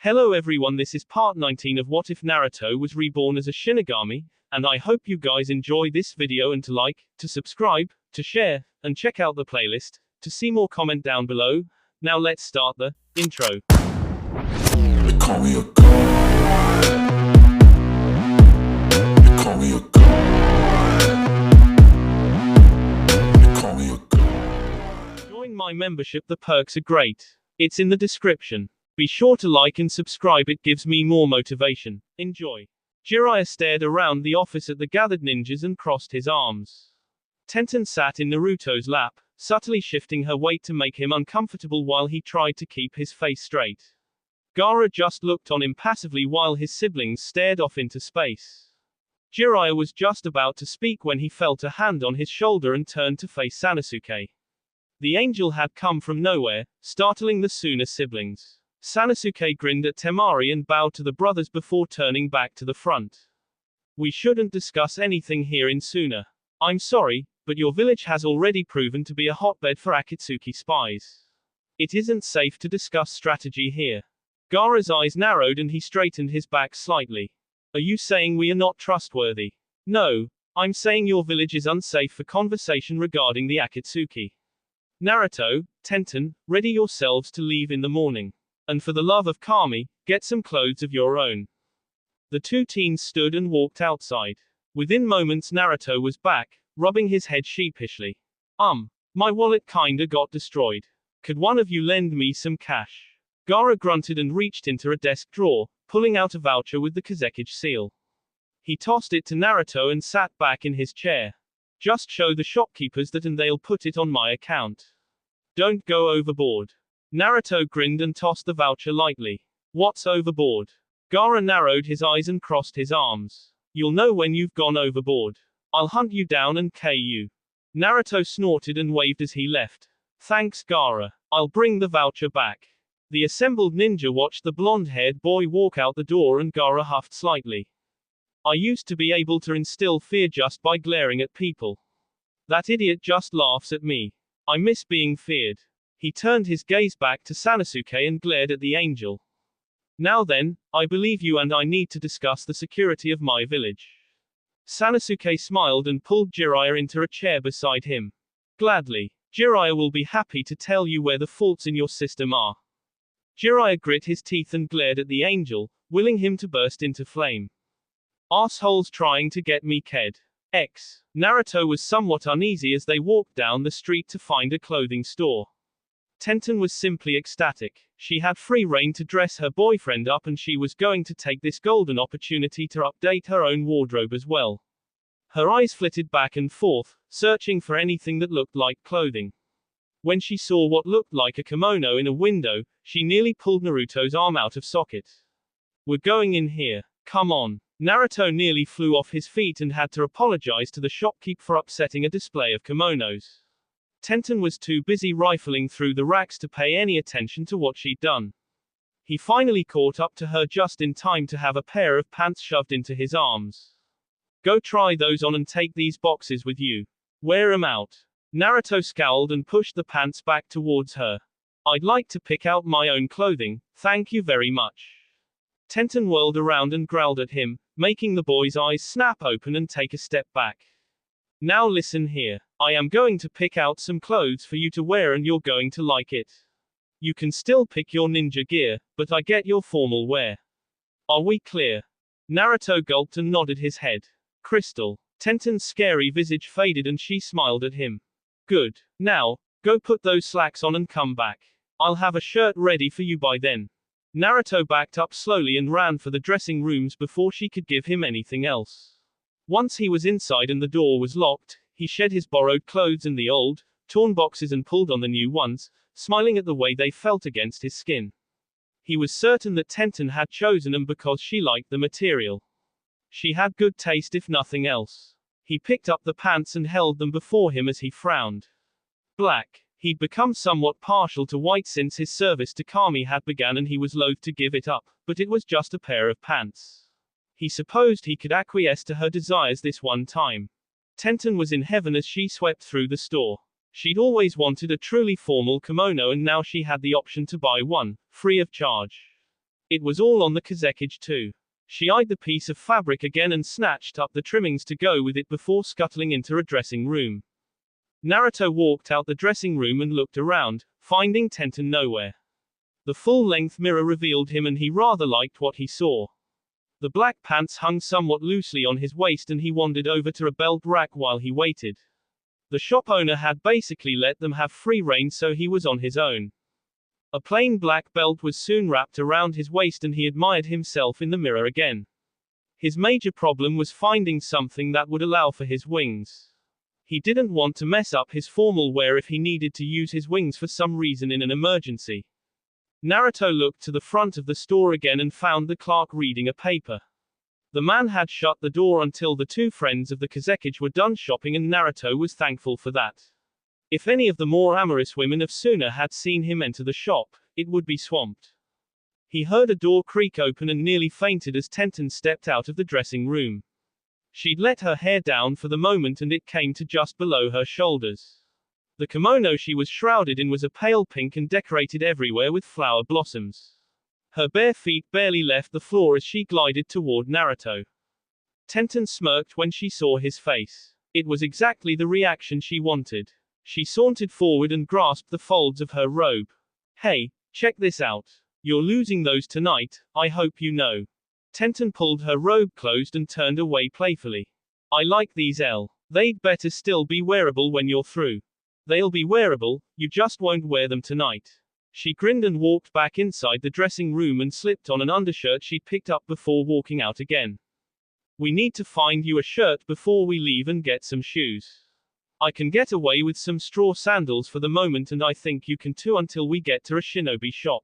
Hello everyone, this is part 19 of What If Naruto Was Reborn as a Shinigami, and I hope you guys enjoy this video and to like, to subscribe, to share, and check out the playlist. To see more, comment down below. Now let's start the intro. They call me a god. They call me a god. They call me a god. Join my membership, the perks are great. It's in the description. Be sure to like and subscribe, it gives me more motivation. Enjoy. Jiraiya stared around the office at the gathered ninjas and crossed his arms. Tenten sat in Naruto's lap, subtly shifting her weight to make him uncomfortable while he tried to keep his face straight. Gaara just looked on impassively while his siblings stared off into space. Jiraiya was just about to speak when he felt a hand on his shoulder and turned to face Sanosuke. The angel had come from nowhere, startling the Suna siblings. Sanosuke grinned at Temari and bowed to the brothers before turning back to the front. We shouldn't discuss anything here in Suna. I'm sorry, but your village has already proven to be a hotbed for Akatsuki spies. It isn't safe to discuss strategy here. Gaara's eyes narrowed and he straightened his back slightly. Are you saying we are not trustworthy? No, I'm saying your village is unsafe for conversation regarding the Akatsuki. Naruto, Tenten, ready yourselves to leave in the morning. And for the love of Kami, get some clothes of your own. The two teens stood and walked outside. Within moments Naruto was back, rubbing his head sheepishly. My wallet kinda got destroyed. Could one of you lend me some cash? Gaara grunted and reached into a desk drawer, pulling out a voucher with the Kazekage seal. He tossed it to Naruto and sat back in his chair. Just show the shopkeepers that and they'll put it on my account. Don't go overboard. Naruto grinned and tossed the voucher lightly. What's overboard? Gaara narrowed his eyes and crossed his arms. You'll know when you've gone overboard. I'll hunt you down and KO you. Naruto snorted and waved as he left. Thanks Gaara. I'll bring the voucher back. The assembled ninja watched the blonde-haired boy walk out the door and Gaara huffed slightly. I used to be able to instill fear just by glaring at people. That idiot just laughs at me. I miss being feared. He turned his gaze back to Sanosuke and glared at the angel. Now then, I believe you and I need to discuss the security of my village. Sanosuke smiled and pulled Jiraiya into a chair beside him. Gladly. Jiraiya will be happy to tell you where the faults in your system are. Jiraiya grit his teeth and glared at the angel, willing him to burst into flame. Assholes trying to get me ked. Naruto was somewhat uneasy as they walked down the street to find a clothing store. Tenten was simply ecstatic. She had free rein to dress her boyfriend up and she was going to take this golden opportunity to update her own wardrobe as well. Her eyes flitted back and forth, searching for anything that looked like clothing. When she saw what looked like a kimono in a window, she nearly pulled Naruto's arm out of socket. We're going in here. Come on. Naruto nearly flew off his feet and had to apologize to the shopkeep for upsetting a display of kimonos. Tenten was too busy rifling through the racks to pay any attention to what she'd done. He finally caught up to her just in time to have a pair of pants shoved into his arms. Go try those on and take these boxes with you. Wear 'em out. Naruto scowled and pushed the pants back towards her. I'd like to pick out my own clothing, thank you very much. Tenten whirled around and growled at him, making the boy's eyes snap open and take a step back. Now listen here. I am going to pick out some clothes for you to wear and you're going to like it. You can still pick your ninja gear, but I get your formal wear. Are we clear? Naruto gulped and nodded his head. Crystal. Tenten's scary visage faded and she smiled at him. Good. Now, go put those slacks on and come back. I'll have a shirt ready for you by then. Naruto backed up slowly and ran for the dressing rooms before she could give him anything else. Once he was inside and the door was locked, he shed his borrowed clothes and the old, torn boxes and pulled on the new ones, smiling at the way they felt against his skin. He was certain that Tenten had chosen them because she liked the material. She had good taste if nothing else. He picked up the pants and held them before him as he frowned. Black. He'd become somewhat partial to white since his service to Kami had begun and he was loath to give it up, but it was just a pair of pants. He supposed he could acquiesce to her desires this one time. Tenten was in heaven as she swept through the store. She'd always wanted a truly formal kimono and now she had the option to buy one, free of charge. It was all on the kazekage too. She eyed the piece of fabric again and snatched up the trimmings to go with it before scuttling into a dressing room. Naruto walked out the dressing room and looked around, finding Tenten nowhere. The full-length mirror revealed him and he rather liked what he saw. The black pants hung somewhat loosely on his waist and he wandered over to a belt rack while he waited. The shop owner had basically let them have free rein, so he was on his own. A plain black belt was soon wrapped around his waist and he admired himself in the mirror again. His major problem was finding something that would allow for his wings. He didn't want to mess up his formal wear if he needed to use his wings for some reason in an emergency. Naruto looked to the front of the store again and found the clerk reading a paper. The man had shut the door until the two friends of the kazekage were done shopping, and Naruto was thankful for that. If any of the more amorous women of Suna had seen him enter the shop, it would be swamped. He heard a door creak open and nearly fainted as Tenten stepped out of the dressing room. She'd let her hair down for the moment and it came to just below her shoulders. The kimono she was shrouded in was a pale pink and decorated everywhere with flower blossoms. Her bare feet barely left the floor as she glided toward Naruto. Tenten smirked when she saw his face. It was exactly the reaction she wanted. She sauntered forward and grasped the folds of her robe. "Hey, check this out. You're losing those tonight, I hope you know." Tenten pulled her robe closed and turned away playfully. "I like these They'd better still be wearable when you're through." "They'll be wearable, you just won't wear them tonight." She grinned and walked back inside the dressing room and slipped on an undershirt she'd picked up before walking out again. "We need to find you a shirt before we leave and get some shoes. I can get away with some straw sandals for the moment and I think you can too until we get to a shinobi shop.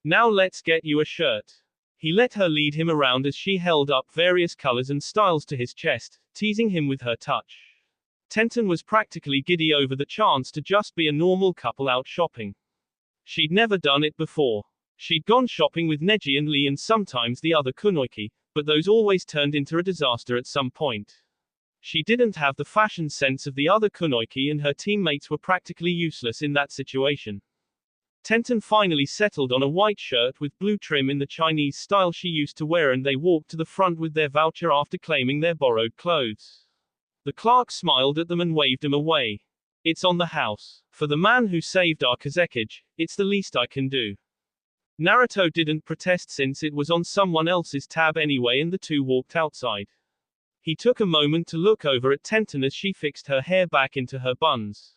Now let's get you a shirt." He let her lead him around as she held up various colors and styles to his chest, teasing him with her touch. Tenten was practically giddy over the chance to just be a normal couple out shopping. She'd never done it before. She'd gone shopping with Neji and Lee and sometimes the other kunoichi, but those always turned into a disaster at some point. She didn't have the fashion sense of the other kunoichi and her teammates were practically useless in that situation. Tenten finally settled on a white shirt with blue trim in the Chinese style she used to wear and they walked to the front with their voucher after claiming their borrowed clothes. The clerk smiled at them and waved him away. "It's on the house. For the man who saved our kazekage, it's the least I can do." Naruto didn't protest since it was on someone else's tab anyway and the two walked outside. He took a moment to look over at Tenten as she fixed her hair back into her buns.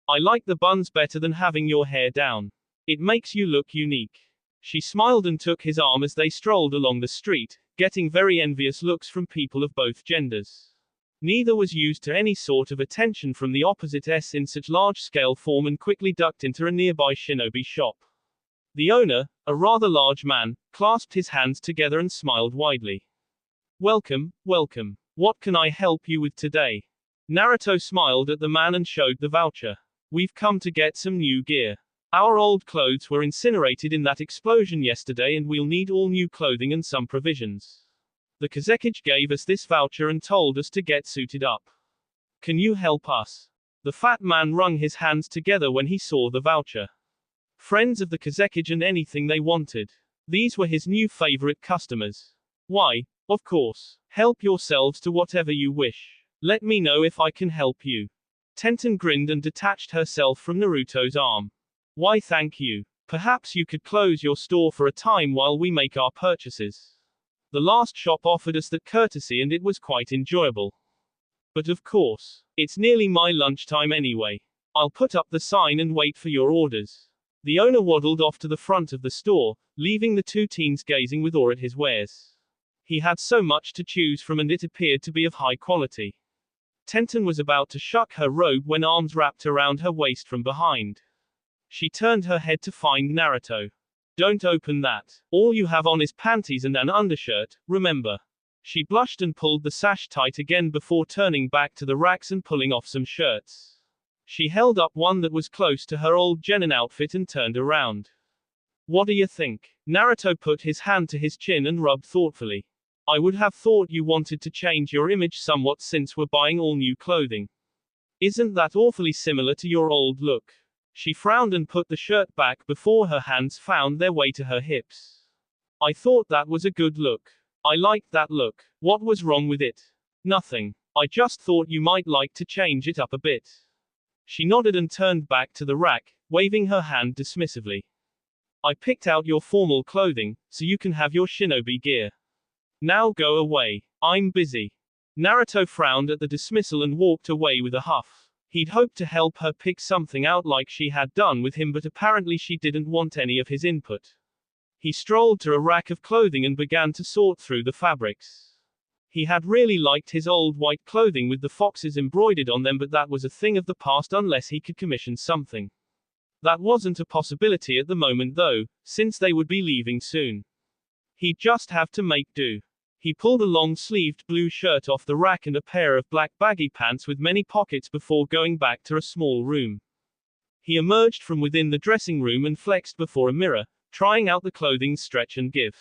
"I like the buns better than having your hair down. It makes you look unique." She smiled and took his arm as they strolled along the street, getting very envious looks from people of both genders. Neither was used to any sort of attention from the opposite S in such large-scale form and quickly ducked into a nearby shinobi shop. The owner, a rather large man, clasped his hands together and smiled widely. "Welcome, welcome. What can I help you with today?" Naruto smiled at the man and showed the voucher. "We've come to get some new gear. Our old clothes were incinerated in that explosion yesterday and we'll need all new clothing and some provisions. The kazekage gave us this voucher and told us to get suited up. Can you help us?" The fat man wrung his hands together when he saw the voucher. Friends of the kazekage and anything they wanted. These were his new favorite customers. "Why, of course. Help yourselves to whatever you wish. Let me know if I can help you." Tenten grinned and detached herself from Naruto's arm. "Why thank you. Perhaps you could close your store for a time while we make our purchases. The last shop offered us that courtesy and it was quite enjoyable. But of course, it's nearly my lunchtime anyway. I'll put up the sign and wait for your orders." The owner waddled off to the front of the store, leaving the two teens gazing with awe at his wares. He had so much to choose from and it appeared to be of high quality. Tenten was about to shuck her robe when arms wrapped around her waist from behind. She turned her head to find Naruto. "Don't open that. All you have on is panties and an undershirt, remember." She blushed and pulled the sash tight again before turning back to the racks and pulling off some shirts. She held up one that was close to her old genin outfit and turned around. "What do you think?" Naruto put his hand to his chin and rubbed thoughtfully. "I would have thought you wanted to change your image somewhat since we're buying all new clothing. Isn't that awfully similar to your old look?" She frowned and put the shirt back before her hands found their way to her hips. I thought that was a good look. I liked that look. What was wrong with it? Nothing. I just thought you might like to change it up a bit. She nodded and turned back to the rack, waving her hand dismissively. I picked out your formal clothing, so you can have your shinobi gear. Now go away. I'm busy. Naruto frowned at the dismissal and walked away with a huff. He'd hoped to help her pick something out like she had done with him, but apparently she didn't want any of his input. He strolled to a rack of clothing and began to sort through the fabrics. He had really liked his old white clothing with the foxes embroidered on them, but that was a thing of the past unless he could commission something. That wasn't a possibility at the moment though, since they would be leaving soon. He'd just have to make do. He pulled a long-sleeved blue shirt off the rack and a pair of black baggy pants with many pockets before going back to a small room. He emerged from within the dressing room and flexed before a mirror, trying out the clothing's stretch and give.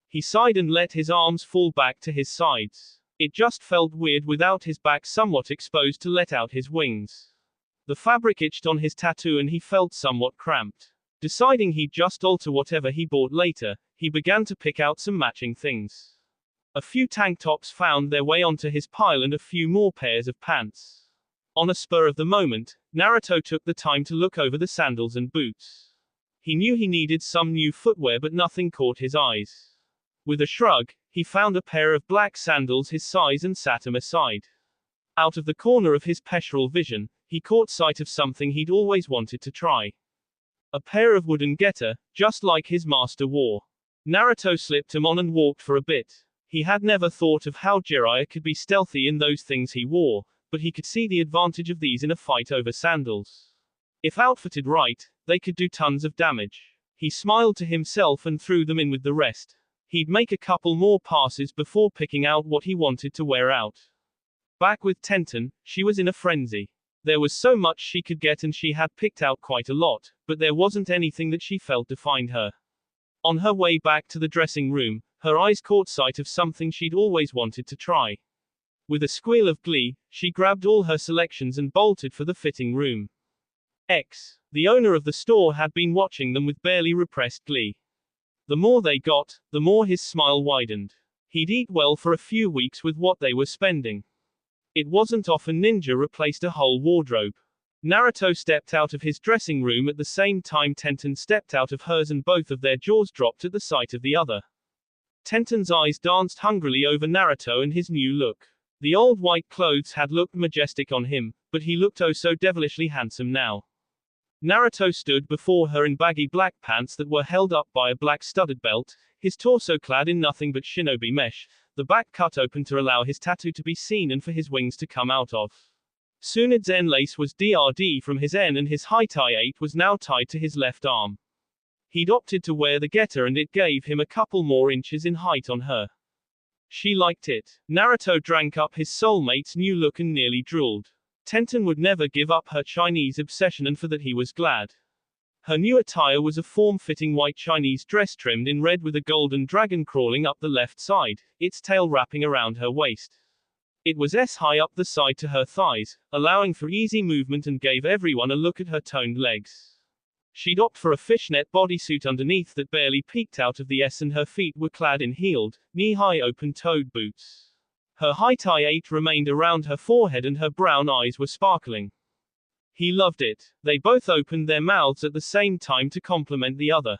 He sighed and let his arms fall back to his sides. It just felt weird without his back somewhat exposed to let out his wings. The fabric itched on his tattoo and he felt somewhat cramped. Deciding he'd just alter whatever he bought later, he began to pick out some matching things. A few tank tops found their way onto his pile and a few more pairs of pants. On a spur of the moment, Naruto took the time to look over the sandals and boots. He knew he needed some new footwear, but nothing caught his eyes. With a shrug, he found a pair of black sandals his size and sat them aside. Out of the corner of his peripheral vision, he caught sight of something he'd always wanted to try. A pair of wooden getter, just like his master wore. Naruto slipped them on and walked for a bit. He had never thought of how Jiraiya could be stealthy in those things he wore, but he could see the advantage of these in a fight over sandals. If outfitted right, they could do tons of damage. He smiled to himself and threw them in with the rest. He'd make a couple more passes before picking out what he wanted to wear out. Back with Tenten, she was in a frenzy. There was so much she could get and she had picked out quite a lot, but there wasn't anything that she felt defined her. On her way back to the dressing room, her eyes caught sight of something she'd always wanted to try. With a squeal of glee, she grabbed all her selections and bolted for the fitting room. The owner of the store had been watching them with barely repressed glee. The more they got, the more his smile widened. He'd eat well for a few weeks with what they were spending. It wasn't often ninja replaced a whole wardrobe. Naruto stepped out of his dressing room at the same time Tenten stepped out of hers, and both of their jaws dropped at the sight of the other. Tenten's eyes danced hungrily over Naruto and his new look. The old white clothes had looked majestic on him, but he looked oh so devilishly handsome now. Naruto stood before her in baggy black pants that were held up by a black studded belt, his torso clad in nothing but shinobi mesh, the back cut open to allow his tattoo to be seen and for his wings to come out of. Tsunade Zen lace was DRD from his N and his high tie 8 was now tied to his left arm. He'd opted to wear the getter and it gave him a couple more inches in height on her. She liked it. Naruto drank up his soulmate's new look and nearly drooled. Tenten would never give up her Chinese obsession, and for that he was glad. Her new attire was a form-fitting white Chinese dress trimmed in red with a golden dragon crawling up the left side, its tail wrapping around her waist. It was high up the side to her thighs, allowing for easy movement and gave everyone a look at her toned legs. She'd opt for a fishnet bodysuit underneath that barely peeked out of the S, and her feet were clad in heeled, knee-high open-toed boots. Her high tie 8 remained around her forehead and her brown eyes were sparkling. He loved it. They both opened their mouths at the same time to compliment the other.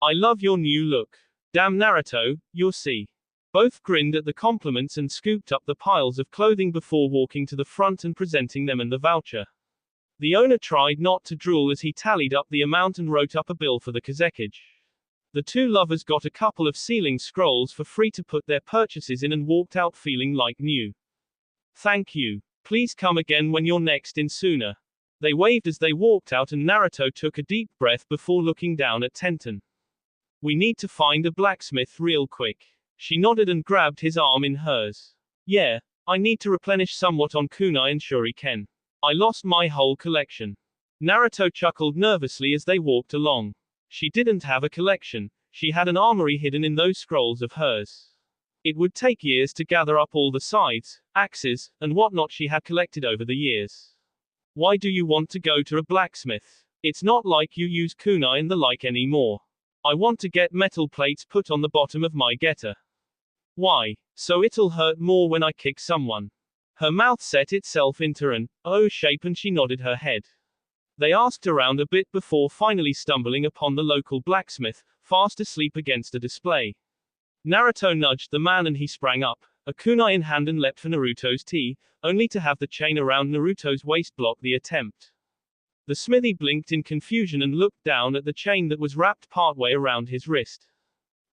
I love your new look. Damn Naruto, you'll see. Both grinned at the compliments and scooped up the piles of clothing before walking to the front and presenting them and the voucher. The owner tried not to drool as he tallied up the amount and wrote up a bill for the kozekage. The two lovers got a couple of ceiling scrolls for free to put their purchases in and walked out feeling like new. Thank you. Please come again when you're next in sooner. They waved as they walked out and Naruto took a deep breath before looking down at Tenten. We need to find a blacksmith real quick. She nodded and grabbed his arm in hers. Yeah, I need to replenish somewhat on kunai and shuriken. I lost my whole collection. Naruto chuckled nervously as they walked along. She didn't have a collection, she had an armory hidden in those scrolls of hers. It would take years to gather up all the scythes, axes, and whatnot she had collected over the years. Why do you want to go to a blacksmith? It's not like you use kunai and the like anymore. I want to get metal plates put on the bottom of my getter. Why? So it'll hurt more when I kick someone. Her mouth set itself into an O shape and she nodded her head. They asked around a bit before finally stumbling upon the local blacksmith, fast asleep against a display. Naruto nudged the man and he sprang up, a kunai in hand, and leapt for Naruto's tea, only to have the chain around Naruto's waist block the attempt. The smithy blinked in confusion and looked down at the chain that was wrapped partway around his wrist.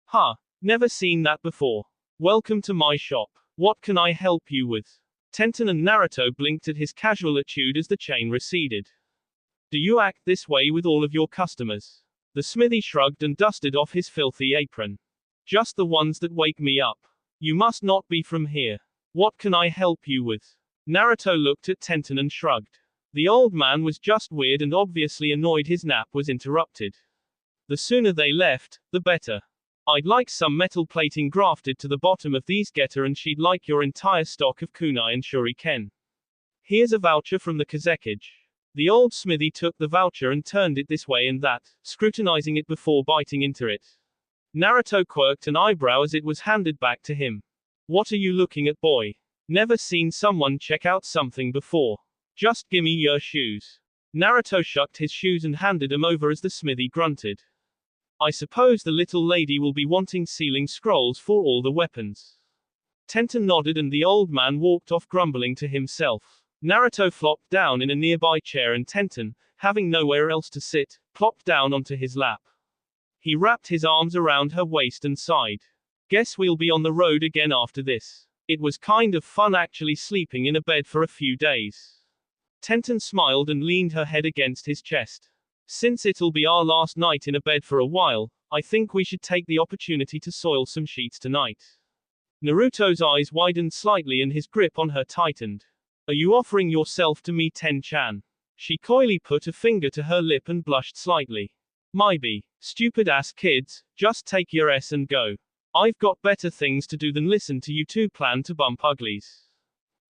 Huh, never seen that before. Welcome to my shop. What can I help you with? Tenten and Naruto blinked at his casual attitude as the chain receded. Do you act this way with all of your customers? The smithy shrugged and dusted off his filthy apron. Just the ones that wake me up. You must not be from here. What can I help you with? Naruto looked at Tenten and shrugged. The old man was just weird and obviously annoyed his nap was interrupted. The sooner they left, the better. I'd like some metal plating grafted to the bottom of these getter, and she'd like your entire stock of kunai and shuriken. Here's a voucher from the Kazekage. The old smithy took the voucher and turned it this way and that, scrutinizing it before biting into it. Naruto quirked an eyebrow as it was handed back to him. What are you looking at, boy? Never seen someone check out something before. Just gimme your shoes. Naruto shucked his shoes and handed them over as the smithy grunted. I suppose the little lady will be wanting sealing scrolls for all the weapons. Tenten nodded and the old man walked off grumbling to himself. Naruto flopped down in a nearby chair and Tenten, having nowhere else to sit, plopped down onto his lap. He wrapped his arms around her waist and sighed. Guess we'll be on the road again after this. It was kind of fun actually sleeping in a bed for a few days. Tenten smiled and leaned her head against his chest. Since it'll be our last night in a bed for a while, I think we should take the opportunity to soil some sheets tonight. Naruto's eyes widened slightly and his grip on her tightened. Are you offering yourself to me, Ten-chan? She coyly put a finger to her lip and blushed slightly. Maybe. Stupid ass kids, just take your S and go. I've got better things to do than listen to you two plan to bump uglies.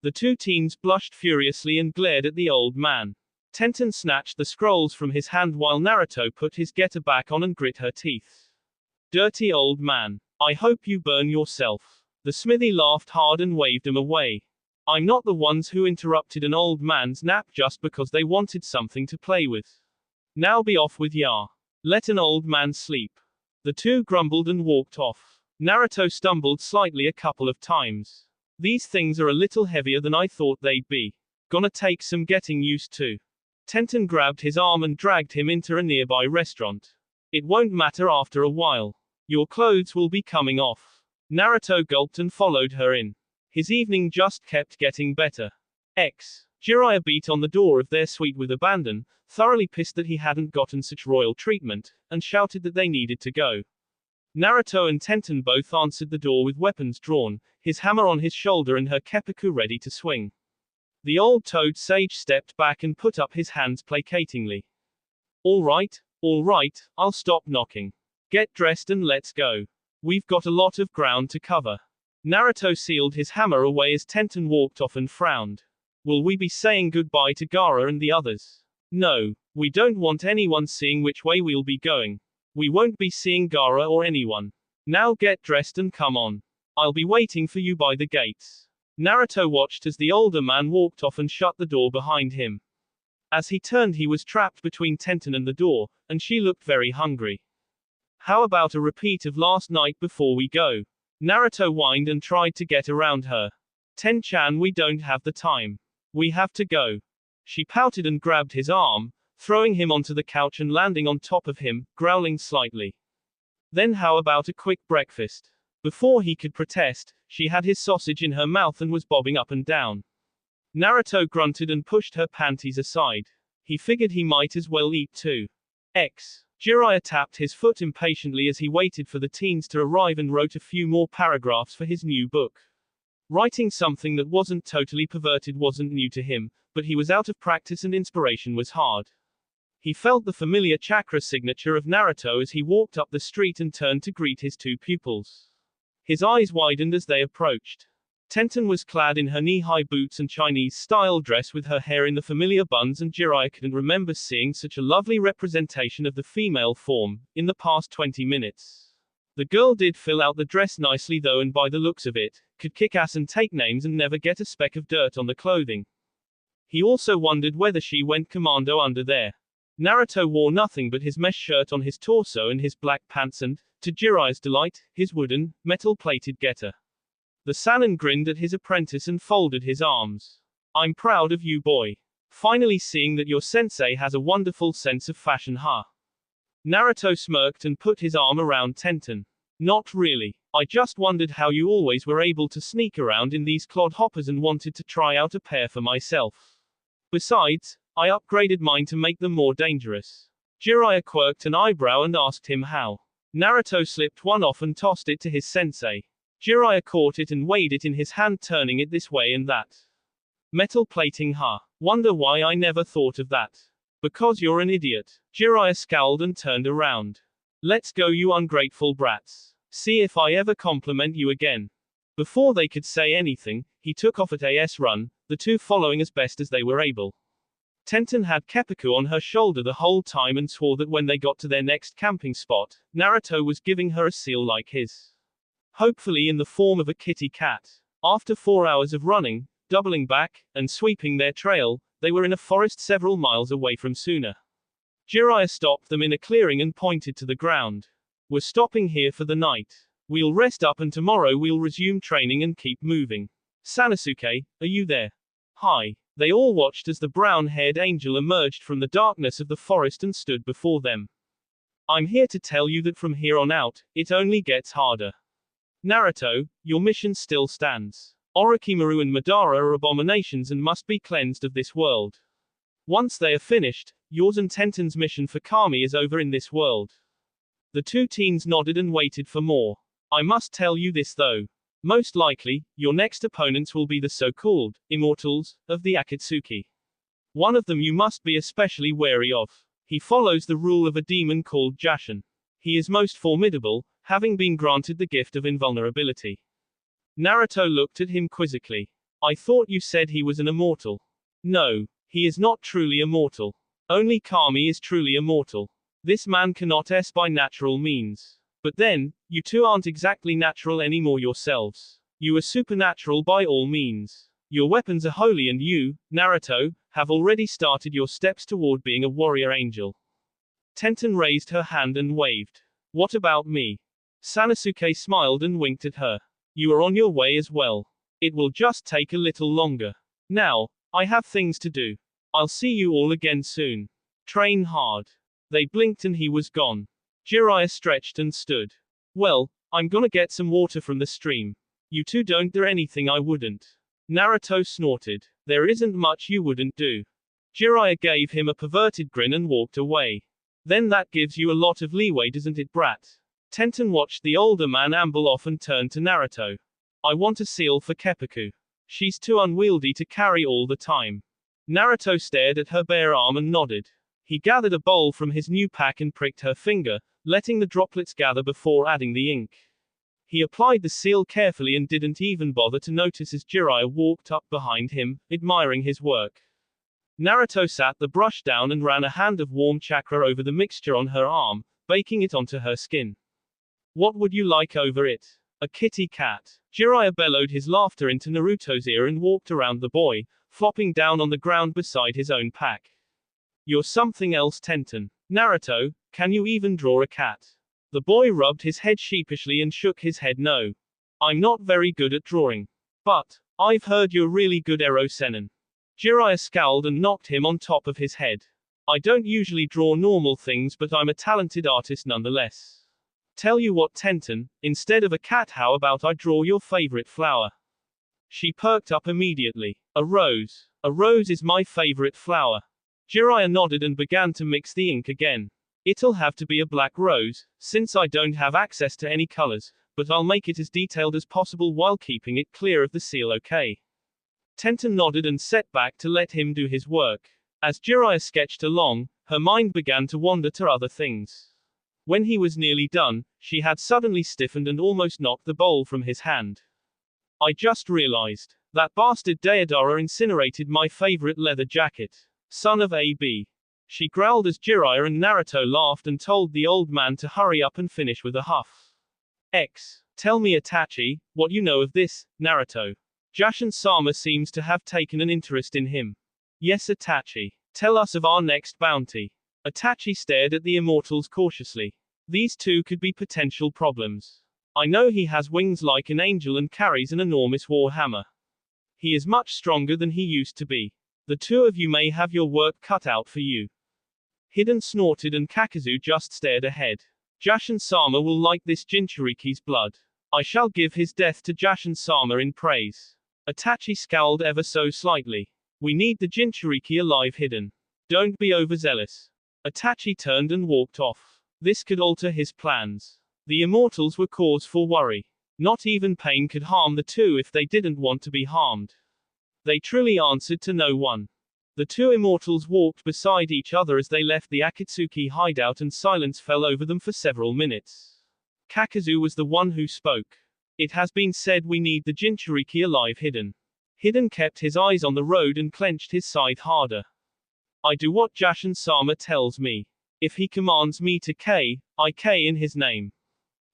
The two teens blushed furiously and glared at the old man. Tenten snatched the scrolls from his hand while Naruto put his getter back on and grit her teeth. Dirty old man. I hope you burn yourself. The smithy laughed hard and waved him away. I'm not the ones who interrupted an old man's nap just because they wanted something to play with. Now be off with ya. Let an old man sleep. The two grumbled and walked off. Naruto stumbled slightly a couple of times. These things are a little heavier than I thought they'd be. Gonna take some getting used to. Tenten grabbed his arm and dragged him into a nearby restaurant. It won't matter after a while. Your clothes will be coming off. Naruto gulped and followed her in. His evening just kept getting better. Jiraiya beat on the door of their suite with abandon, thoroughly pissed that he hadn't gotten such royal treatment, and shouted that they needed to go. Naruto and Tenten both answered the door with weapons drawn, his hammer on his shoulder and her keppuku ready to swing. The old toad sage stepped back and put up his hands placatingly. All right, I'll stop knocking. Get dressed and let's go. We've got a lot of ground to cover. Naruto sealed his hammer away as Tenten walked off and frowned. Will we be saying goodbye to Gaara and the others? No, we don't want anyone seeing which way we'll be going. We won't be seeing Gaara or anyone. Now get dressed and come on. I'll be waiting for you by the gates. Naruto watched as the older man walked off and shut the door behind him. As he turned, he was trapped between Tenten and the door, and she looked very hungry. How about a repeat of last night before we go? Naruto whined and tried to get around her. Ten-chan, we don't have the time. We have to go. She pouted and grabbed his arm, throwing him onto the couch and landing on top of him, growling slightly. Then how about a quick breakfast? Before he could protest, she had his sausage in her mouth and was bobbing up and down. Naruto grunted and pushed her panties aside. He figured he might as well eat too. Jiraiya tapped his foot impatiently as he waited for the teens to arrive and wrote a few more paragraphs for his new book. Writing something that wasn't totally perverted wasn't new to him, but he was out of practice and inspiration was hard. He felt the familiar chakra signature of Naruto as he walked up the street and turned to greet his two pupils. His eyes widened as they approached. Tenten was clad in her knee-high boots and Chinese-style dress with her hair in the familiar buns, and Jiraiya couldn't remember seeing such a lovely representation of the female form in the past 20 minutes. The girl did fill out the dress nicely though, and by the looks of it, could kick ass and take names and never get a speck of dirt on the clothing. He also wondered whether she went commando under there. Naruto wore nothing but his mesh shirt on his torso and his black pants and, to Jiraiya's delight, his wooden, metal-plated getter. The Sannin grinned at his apprentice and folded his arms. I'm proud of you, boy. Finally seeing that your sensei has a wonderful sense of fashion, huh? Naruto smirked and put his arm around Tenten. Not really. I just wondered how you always were able to sneak around in these clodhoppers and wanted to try out a pair for myself. Besides, I upgraded mine to make them more dangerous. Jiraiya quirked an eyebrow and asked him how. Naruto slipped one off and tossed it to his sensei. Jiraiya caught it and weighed it in his hand, turning it this way and that. Metal plating, huh? Wonder why I never thought of that. Because you're an idiot. Jiraiya scowled and turned around. Let's go, you ungrateful brats. See if I ever compliment you again. Before they could say anything, he took off at a run, the two following as best as they were able. Tenten had Keppaku on her shoulder the whole time and swore that when they got to their next camping spot, Naruto was giving her a seal like his. Hopefully in the form of a kitty cat. After 4 hours of running, doubling back, and sweeping their trail, they were in a forest several miles away from Suna. Jiraiya stopped them in a clearing and pointed to the ground. We're stopping here for the night. We'll rest up and tomorrow we'll resume training and keep moving. Sanosuke, are you there? Hi. They all watched as the brown-haired angel emerged from the darkness of the forest and stood before them. I'm here to tell you that from here on out, it only gets harder. Naruto, your mission still stands. Orochimaru and Madara are abominations and must be cleansed of this world. Once they are finished, yours and Tenten's mission for Kami is over in this world. The two teens nodded and waited for more. I must tell you this though. Most likely, your next opponents will be the so-called immortals of the Akatsuki. One of them you must be especially wary of. He follows the rule of a demon called Jashin. He is most formidable, having been granted the gift of invulnerability. Naruto looked at him quizzically. I thought you said he was an immortal. No, he is not truly immortal. Only Kami is truly immortal. This man cannot s by natural means. But then, you two aren't exactly natural anymore yourselves. You are supernatural by all means. Your weapons are holy and you, Naruto, have already started your steps toward being a warrior angel. Tenten raised her hand and waved. What about me? Sanosuke smiled and winked at her. You are on your way as well. It will just take a little longer. Now, I have things to do. I'll see you all again soon. Train hard. They blinked and he was gone. Jiraiya stretched and stood. Well, I'm gonna get some water from the stream. You two don't do anything I wouldn't. Naruto snorted. There isn't much you wouldn't do. Jiraiya gave him a perverted grin and walked away. Then that gives you a lot of leeway, doesn't it, brat? Tenten watched the older man amble off and turned to Naruto. I want a seal for Keppaku. She's too unwieldy to carry all the time. Naruto stared at her bare arm and nodded. He gathered a bowl from his new pack and pricked her finger, letting the droplets gather before adding the ink. He applied the seal carefully and didn't even bother to notice as Jiraiya walked up behind him, admiring his work. Naruto sat the brush down and ran a hand of warm chakra over the mixture on her arm, baking it onto her skin. What would you like over it? A kitty cat. Jiraiya bellowed his laughter into Naruto's ear and walked around the boy, flopping down on the ground beside his own pack. You're something else, Tenten. Naruto, can you even draw a cat? The boy rubbed his head sheepishly and shook his head no. I'm not very good at drawing. But, I've heard you're really good Ero Sennin. Jiraiya scowled and knocked him on top of his head. I don't usually draw normal things, but I'm a talented artist nonetheless. Tell you what, Tenten, instead of a cat, how about I draw your favorite flower? She perked up immediately. A rose. A rose is my favorite flower. Jiraiya nodded and began to mix the ink again. It'll have to be a black rose, since I don't have access to any colors, but I'll make it as detailed as possible while keeping it clear of the seal, okay? Tenten nodded and set back to let him do his work. As Jiraiya sketched along, her mind began to wander to other things. When he was nearly done, she had suddenly stiffened and almost knocked the bowl from his hand. I just realized. That bastard Deidara incinerated my favorite leather jacket. Son of a b. She growled as Jiraiya and Naruto laughed and told the old man to hurry up and finish with a huff. Tell me Itachi, what you know of this, Naruto. Jashin-sama seems to have taken an interest in him. Yes Itachi. Tell us of our next bounty. Itachi stared at the immortals cautiously. These two could be potential problems. I know he has wings like an angel and carries an enormous war hammer. He is much stronger than he used to be. The two of you may have your work cut out for you. Hiden snorted and Kakazu just stared ahead. Jashin-sama will like this Jinchuriki's blood. I shall give his death to Jashin-sama in praise. Itachi scowled ever so slightly. We need the Jinchuriki alive Hiden. Don't be overzealous. Itachi turned and walked off. This could alter his plans. The immortals were cause for worry. Not even pain could harm the two if they didn't want to be harmed. They truly answered to no one. The two immortals walked beside each other as they left the Akatsuki hideout and silence fell over them for several minutes. Kakazu was the one who spoke. It has been said we need the Jinchuriki alive Hiden. Hiden kept his eyes on the road and clenched his scythe harder. I do what Jashin-sama tells me. If he commands me to K, I K in his name.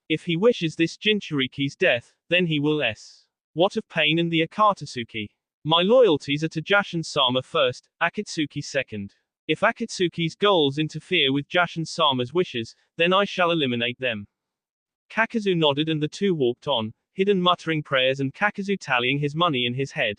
If he wishes this Jinchuriki's death, then he will s. What of pain and the Akatsuki? My loyalties are to Jashin-sama first, Akatsuki second. If Akatsuki's goals interfere with Jashin-sama's wishes, then I shall eliminate them. Kakazu nodded and the two walked on, Hiden muttering prayers and Kakazu tallying his money in his head.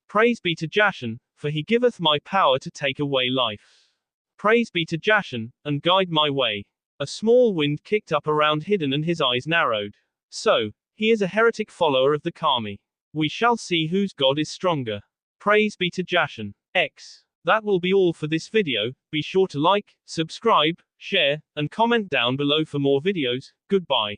Praise be to Jashin, for he giveth my power to take away life. Praise be to Jashin, and guide my way. A small wind kicked up around Hiden and his eyes narrowed. So, he is a heretic follower of the kami. We shall see whose god is stronger. Praise be to Jashin. That will be all for this video. Be sure to like, subscribe, share, and comment down below for more videos. Goodbye.